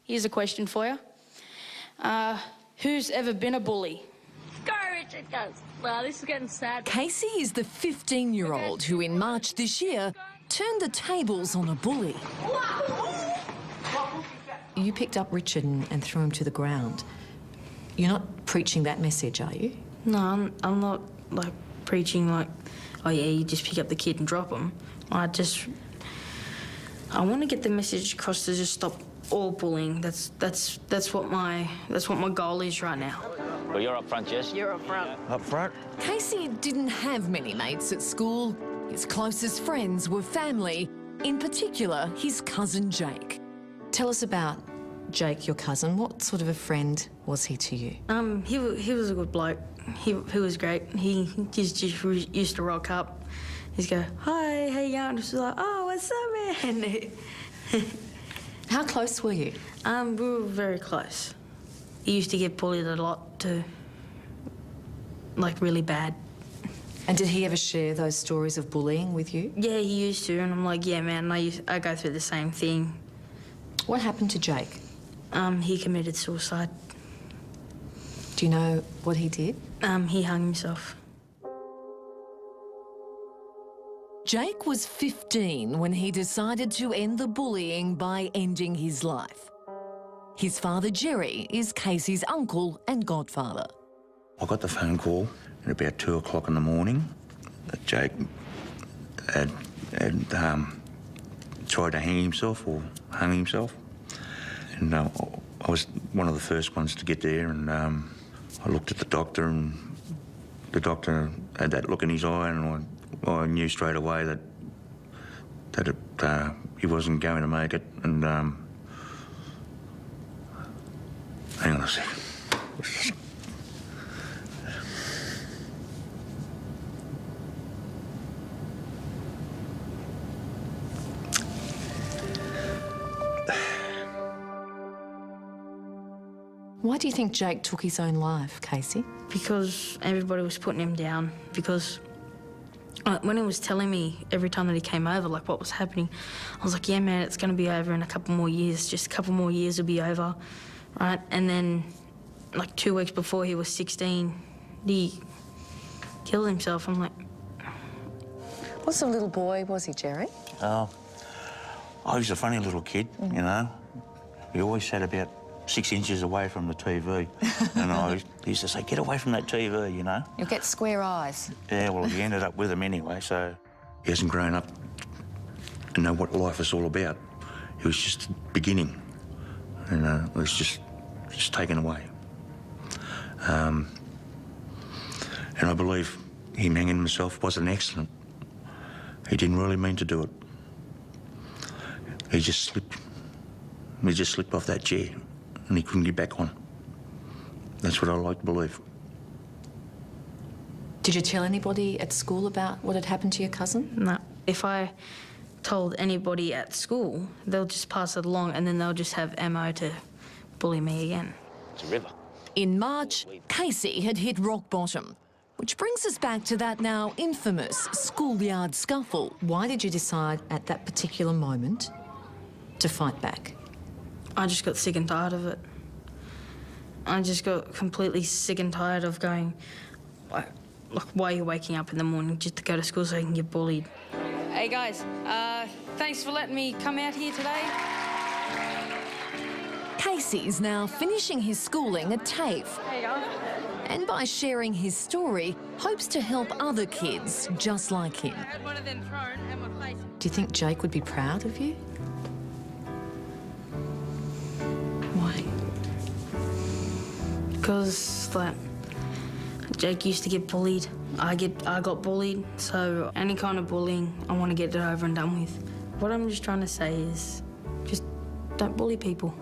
Here's a question for you. Who's ever been a bully? Go, Richard, go. Well, this is getting sad. Casey is the 15-year-old who in March this year turned the tables on a bully. You picked up Richard and threw him to the ground. You're not preaching that message, are you? No, I'm not, like, preaching like, oh, yeah, you just pick up the kid and drop him. I want to get the message across to just stop all bullying. That's what my goal is right now. Well, you're up front, Jess. You're up front. Up front? Casey didn't have many mates at school. His closest friends were family, in particular his cousin Jake. Tell us about Jake, your cousin. What sort of a friend was he to you? He was a good bloke. He was great. He just used to rock up. He'd go, hi, how you going? Just like, oh, what's up, man? How close were you? We were very close. He used to get bullied a lot too, like really bad. And did he ever share those stories of bullying with you? Yeah, he used to, and I'm like, yeah, man, I go through the same thing. What happened to Jake? He committed suicide. Do you know what he did? He hung himself. Jake was 15 when he decided to end the bullying by ending his life. His father, Jerry, is Casey's uncle and godfather. I got the phone call at about 2 o'clock in the morning that Jake had tried to hang himself or hung himself. And I was one of the first ones to get there, and I looked at the doctor, and the doctor had that look in his eye, and I knew straight away that he wasn't going to make it. And hang on a sec. Why do you think Jake took his own life, Casey? Because everybody was putting him down. Because when he was telling me every time that he came over, like, what was happening, I was like, yeah, man, it's going to be over in a couple more years. Just a couple more years will be over, right? And then, like, 2 weeks before he was 16, he killed himself. I'm like... What sort of little boy was he, Jerry? Oh, I was a funny little kid, you know. He always sat about 6 inches away from the TV. And I used to say, get away from that TV, you know. You'll get square eyes. Yeah, well, he ended up with him anyway, so... He hasn't grown up to know what life is all about. It was just beginning, and it was just taken away. And I believe him hanging himself was an accident. He didn't really mean to do it. He just slipped off that chair, and he couldn't get back on. That's what I like to believe. Did you tell anybody at school about what had happened to your cousin? No. If I told anybody at school, they'll just pass it along, and then they'll just have ammo to bully me again. It's a river. In March, Casey had hit rock bottom, which brings us back to that now infamous schoolyard scuffle. Why did you decide at that particular moment to fight back? I just got sick and tired of it. I just got completely sick and tired of going, like, why are you waking up in the morning just to go to school so you can get bullied? Hey, guys, thanks for letting me come out here today. Casey's now finishing his schooling at TAFE. There you go. And by sharing his story, hopes to help other kids just like him. I had one of them thrown at my face. Do you think Jake would be proud of you? Why? Because, like, Jake used to get bullied. I got bullied, so any kind of bullying, I want to get it over and done with. What I'm just trying to say is, just don't bully people.